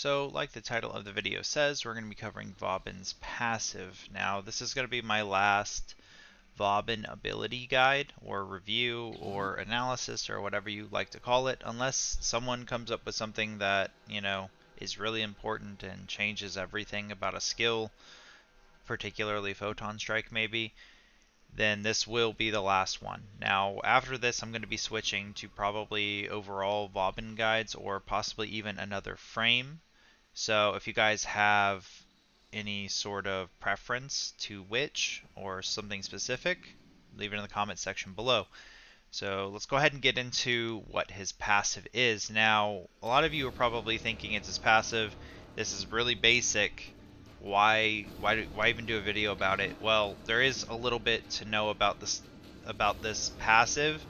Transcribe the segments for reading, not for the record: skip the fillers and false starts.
So, like the title of the video says, we're going to be covering Vauban's passive. Now, this is going to be my last Vauban ability guide, or review, or analysis, or whatever you like to call it, unless someone comes up with something that, is really important and changes everything about a skill, particularly Photon Strike maybe, then this will be the last one. Now, after this, I'm going to be switching to probably overall Vauban guides, or possibly even another frame. So if you guys have any sort of preference to which or something specific, leave it in the comment section below. So let's go ahead and get into what his passive is. Now, a lot of you are probably thinking it's his passive. This is really basic. Why even do a video about it? Well, there is a little bit to know about this passive,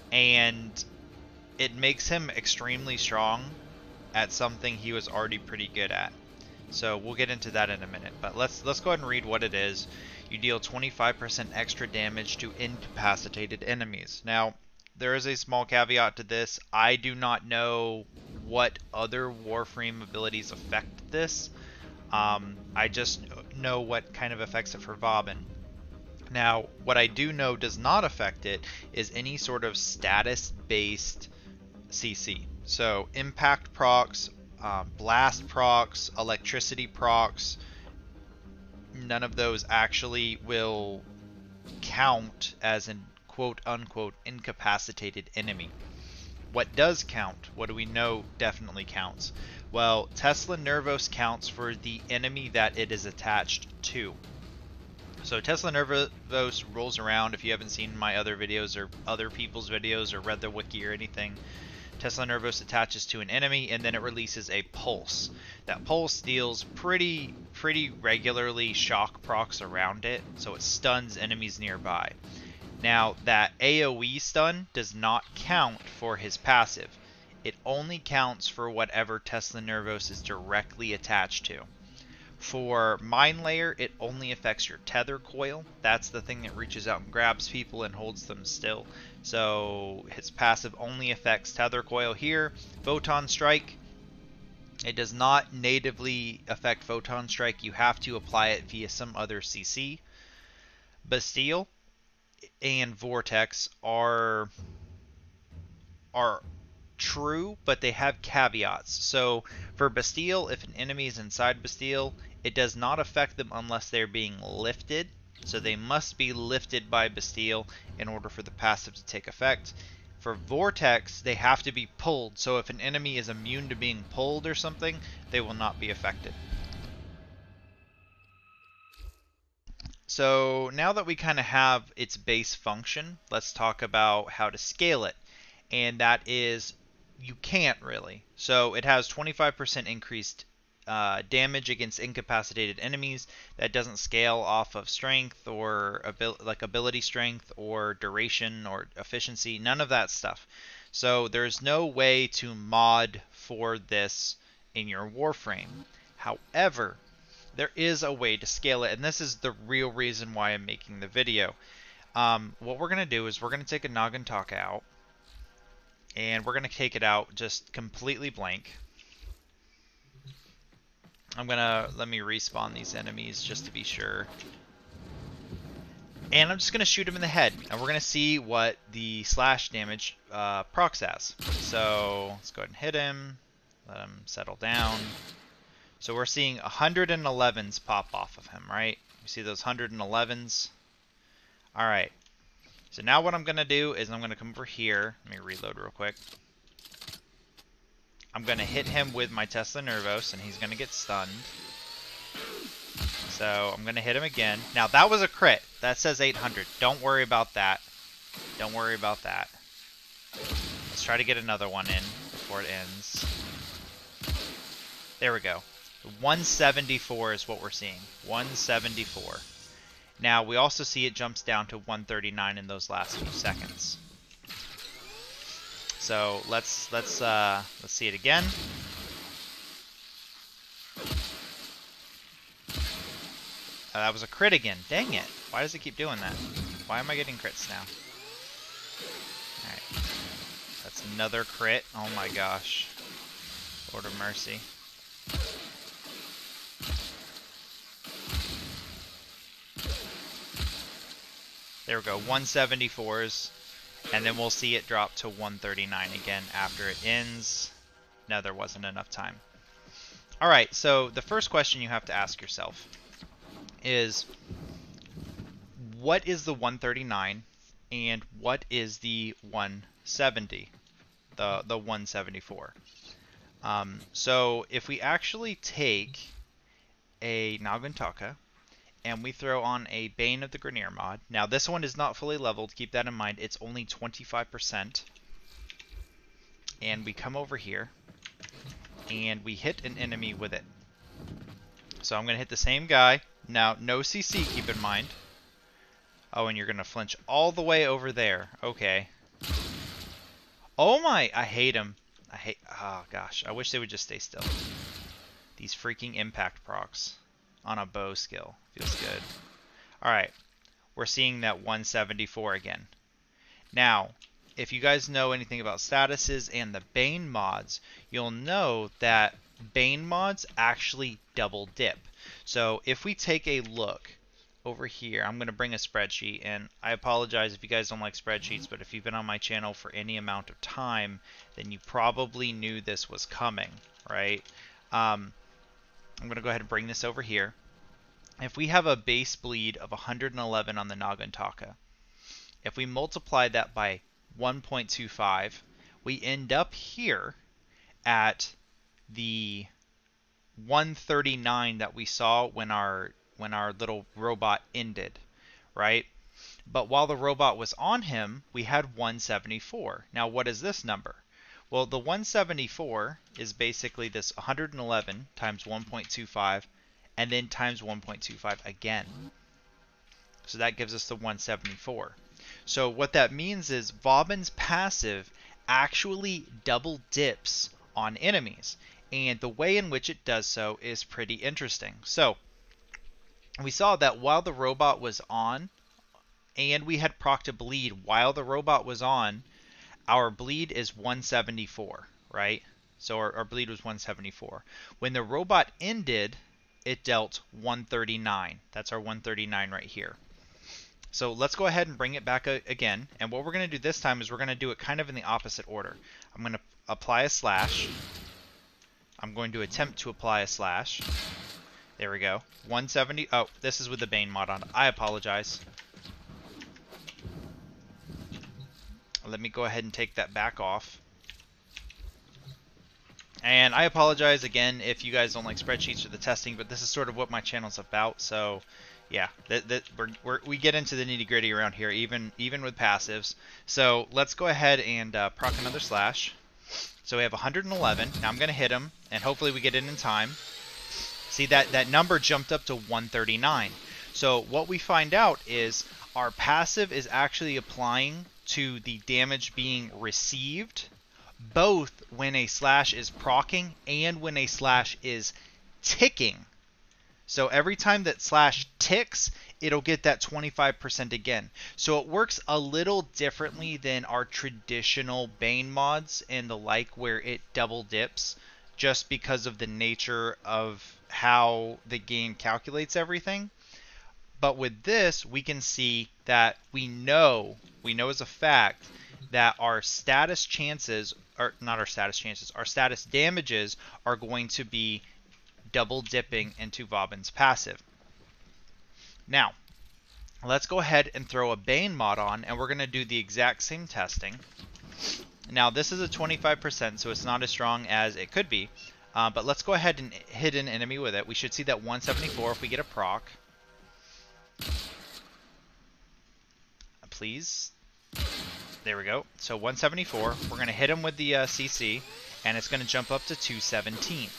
and it makes him extremely strong at something he was already pretty good at. So we'll get into that in a minute, but let's go ahead and read what it is. You deal 25% extra damage to incapacitated enemies. Now, there is a small caveat to this. I do not know what other Warframe abilities affect this. I just know what kind of affects it for Vauban. Now, what I do know does not affect it is any sort of status-based CC. So impact procs, blast procs, electricity procs, none of those actually will count as an quote-unquote incapacitated enemy. What does count? What do we know definitely counts? Well, Tesla Nervos counts for the enemy that it is attached to. So Tesla Nervos rolls around. If you haven't seen my other videos or other people's videos or read the wiki or anything, Tesla Nervos attaches to an enemy and then it releases a pulse. That pulse deals pretty regularly shock procs around it, so it stuns enemies nearby. Now, that AoE stun does not count for his passive. It only counts for whatever Tesla Nervos is directly attached to. For Mind Layer, it only affects your tether coil. That's the thing that reaches out and grabs people and holds them still. So his passive only affects tether coil here. Photon Strike, it does not natively affect Photon Strike. You have to apply it via some other CC. Bastille and Vortex are true, but they have caveats. So for Bastille, if an enemy is inside Bastille, it does not affect them unless they're being lifted. So they must be lifted by Bastille in order for the passive to take effect. For Vortex, they have to be pulled. So if an enemy is immune to being pulled or something, they will not be affected. So now that we kind of have its base function, let's talk about how to scale it. And that is, you can't really. So it has 25% increased damage against incapacitated enemies. That doesn't scale off of strength or ability strength or duration or efficiency, none of that stuff. So there's no way to mod for this in your Warframe. However, there is a way to scale it, and this is the real reason why I'm making the video. What we're going to do is we're going to take a Noggin Talk out, and we're going to take it out just completely blank. Let me respawn these enemies just to be sure. And I'm just going to shoot him in the head, and we're going to see what the slash damage procs as. So let's go ahead and hit him, let him settle down. So we're seeing 111s pop off of him, right? You see those 111s? Alright. So now what I'm going to do is I'm going to come over here. Let me reload real quick. I'm going to hit him with my Tesla Nervos, and he's going to get stunned. So I'm going to hit him again. Now that was a crit. That says 800. Don't worry about that. Don't worry about that. Let's try to get another one in before it ends. There we go. 174 is what we're seeing. 174. Now we also see it jumps down to 139 in those last few seconds. So let's see it again. That was a crit again. Dang it! Why does it keep doing that? Why am I getting crits now? All right, that's another crit. Oh my gosh! Lord of mercy. There we go, 174s, and then we'll see it drop to 139 again after it ends. No, there wasn't enough time. All right, so the first question you have to ask yourself is, what is the 139 and what is the 170, the 174? So if we actually take a Nagantaka and we throw on a Bane of the Grenier mod, now this one is not fully leveled, keep that in mind, it's only 25%, and we come over here and we hit an enemy with it. So I'm going to hit the same guy. Now, no CC, keep in mind. Oh, and you're going to flinch all the way over there. Okay. Oh my, I hate him. Oh gosh, I wish they would just stay still. These freaking impact procs on a bow skill. Feels good. Alright, we're seeing that 174 again. Now, if you guys know anything about statuses and the Bane mods, you'll know that Bane mods actually double dip. So if we take a look over here, I'm going to bring a spreadsheet, and I apologize if you guys don't like spreadsheets, but if you've been on my channel for any amount of time, then you probably knew this was coming, right? I'm going to go ahead and bring this over here. If we have a base bleed of 111 on the Nagantaka, if we multiply that by 1.25, we end up here at the 139 that we saw when our little robot ended, right? But while the robot was on him, we had 174. Now, what is this number? Well, the 174 is basically this 111 times 1.25 and then times 1.25 again. So that gives us the 174. So what that means is Vauban's passive actually double dips on enemies, and the way in which it does so is pretty interesting. So we saw that while the robot was on, and we had proc to bleed while the robot was on, our bleed is 174, right? So our bleed was 174. When the robot ended, it dealt 139. That's our 139 right here. So let's go ahead and bring it back again. And what we're going to do this time is we're going to do it kind of in the opposite order. I'm going to apply a slash. I'm going to attempt to apply a slash. There we go. 170. Oh, this is with the Bane mod on. I apologize. Let me go ahead and take that back off. And I apologize again if you guys don't like spreadsheets or the testing, but this is sort of what my channel's about. So, yeah, we get into the nitty gritty around here, even with passives. So let's go ahead and proc another slash. So we have 111. Now I'm going to hit him, and hopefully we get it in time. See, that number jumped up to 139. So what we find out is our passive is actually applying to the damage being received, both when a slash is proccing and when a slash is ticking. So every time that slash ticks, it'll get that 25% again. So it works a little differently than our traditional Bane mods and the like, where it double dips, just because of the nature of how the game calculates everything. But with this, we can see that we know as a fact that our status chances, or not our status chances, our status damages are going to be double dipping into Vauban's passive. Now, let's go ahead and throw a Bane mod on, and we're going to do the exact same testing. Now, this is a 25%, so it's not as strong as it could be. But let's go ahead and hit an enemy with it. We should see that 174 if we get a proc. Please. There we go. So 174. We're going to hit him with the CC, and it's going to jump up to 217,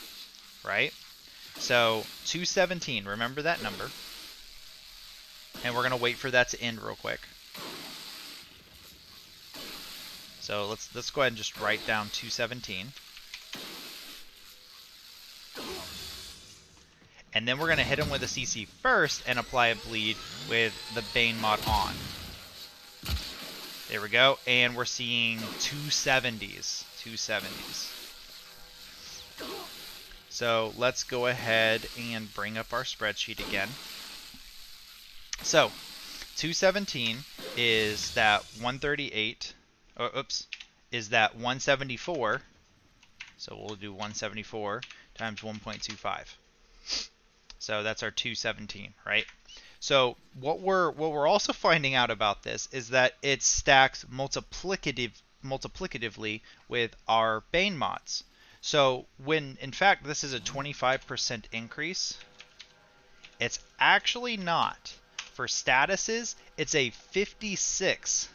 right? So 217, remember that number. And we're going to wait for that to end real quick. So let's go ahead and just write down 217. And then we're going to hit him with a CC first and apply a bleed with the Bane mod on. There we go. And we're seeing 270s. 270s. So let's go ahead and bring up our spreadsheet again. So 217 is that 138, is that 174. So we'll do 174 times 1.25. So that's our 217, right? So what we're also finding out about this is that it stacks multiplicatively with our Bane mods. So when in fact this is a 25% increase, it's actually not. For statuses, it's a 56%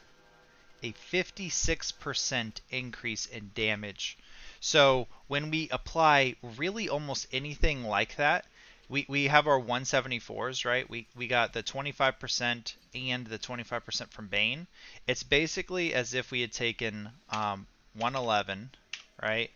increase in damage. So when we apply really almost anything like that, we have our 174s, right? We got the 25% and the 25% from Bane. It's basically as if we had taken 111, right?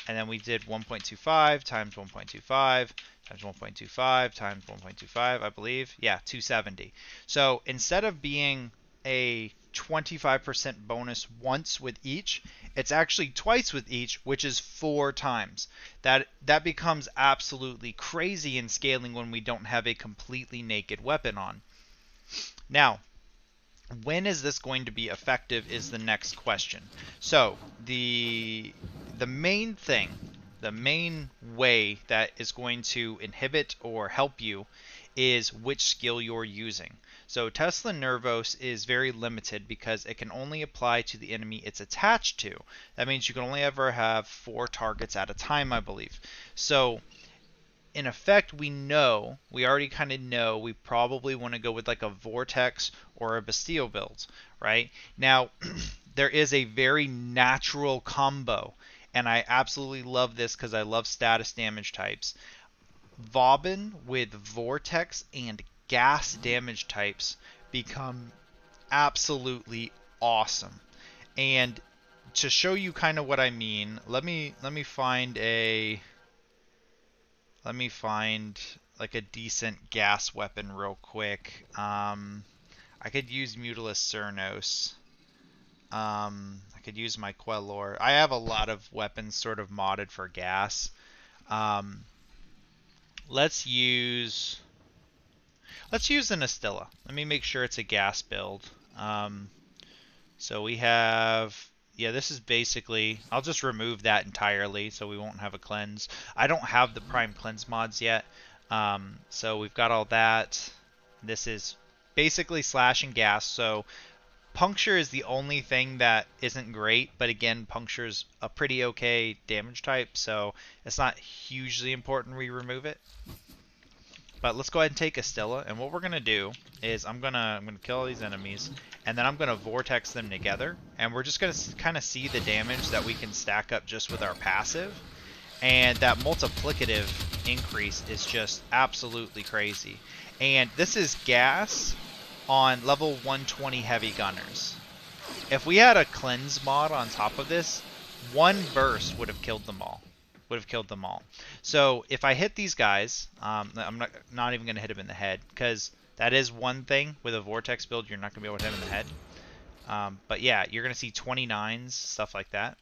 And then we did 1.25 times 1.25 times 1.25 times 1.25, I believe. Yeah, 270. So instead of being a 25% bonus once with each, it's actually twice with each, which is 4 times. That becomes absolutely crazy in scaling when we don't have a completely naked weapon on. Now, when is this going to be effective is the next question. So the main thing, the main way that is going to inhibit or help you is which skill you're using. So Tesla Nervos is very limited because it can only apply to the enemy it's attached to. That means you can only ever have 4 targets at a time, I believe. So in effect, we already kind of know we probably want to go with like a Vortex or a Bastille build, right? Now, there is a very natural combo, and I absolutely love this because I love status damage types. Vauban with Vortex and gas damage types become absolutely awesome. And to show you kind of what I mean, let me find like a decent gas weapon real quick. I could use Mutilus Cernos. I could use my Quellor. I have a lot of weapons sort of modded for gas. Let's use an Astilla. Let me make sure it's a gas build. So we have, yeah, this is basically, I'll just remove that entirely so we won't have a cleanse. I don't have the prime cleanse mods yet. So we've got all that. This is basically slash and gas. So puncture is the only thing that isn't great, but again, puncture is a pretty okay damage type, so it's not hugely important we remove it. But let's go ahead and take Astilla, and what we're gonna do is I'm gonna kill all these enemies, and then I'm gonna vortex them together, and we're just gonna kind of see the damage that we can stack up just with our passive, and that multiplicative increase is just absolutely crazy. And this is gas on level 120 heavy gunners. If we had a cleanse mod on top of this, one burst would have killed them all. So if I hit these guys, I'm not even going to hit them in the head, because that is one thing with a Vortex build, you're not going to be able to hit them in the head. But yeah, you're going to see 29s, stuff like that.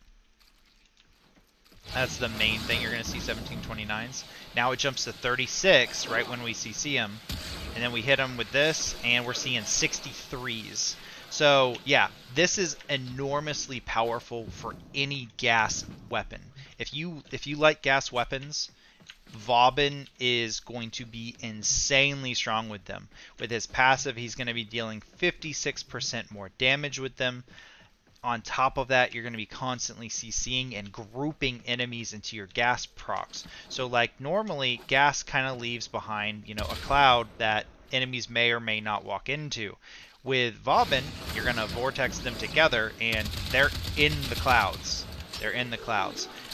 That's the main thing. You're going to see 1729s. Now it jumps to 36 right when we CC him. And then we hit him with this, and we're seeing 63s. So yeah, this is enormously powerful for any gas weapon. If you like gas weapons, Vauban is going to be insanely strong with them. With his passive, he's going to be dealing 56% more damage with them. On top of that, you're going to be constantly CCing and grouping enemies into your gas procs. So like normally, gas kind of leaves behind, a cloud that enemies may or may not walk into. With Vauban, you're going to vortex them together, and they're in the clouds.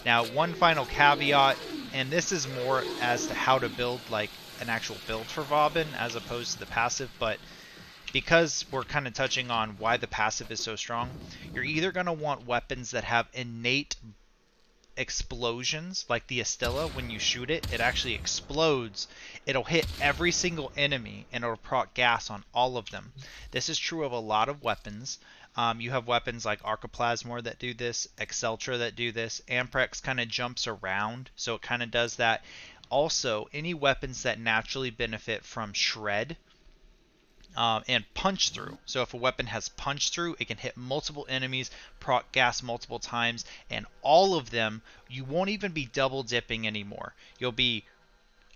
Now, one final caveat, and this is more as to how to build like an actual build for Vauban as opposed to the passive, but because we're kind of touching on why the passive is so strong, you're either going to want weapons that have innate explosions, like the Astilla. When you shoot it, it actually explodes. It'll hit every single enemy, and it'll proc gas on all of them. This is true of a lot of weapons. You have weapons like Archiplasmor that do this, Exceltra that do this, Amprex kind of jumps around, so it kind of does that. Also, any weapons that naturally benefit from Shred, and punch through. So if a weapon has punch through, it can hit multiple enemies, proc gas multiple times, and all of them, you won't even be double dipping anymore. You'll be,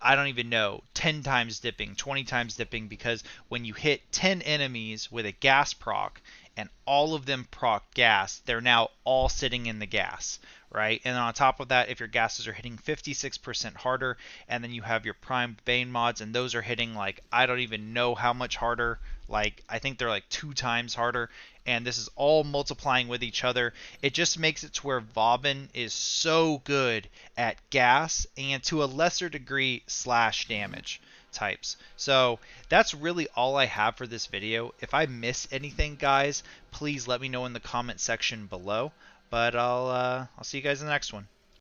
I don't even know, 10 times dipping, 20 times dipping, because when you hit 10 enemies with a gas proc and all of them proc gas, they're now all sitting in the gas, right? And on top of that, if your gases are hitting 56% harder, and then you have your primed Bane mods, and those are hitting like, I don't even know how much harder, like, I think they're like 2 times harder, and this is all multiplying with each other. It just makes it to where Vauban is so good at gas and to a lesser degree slash damage types. So that's really all I have for this video. If I miss anything, guys, please let me know in the comment section below. But I'll see you guys in the next one.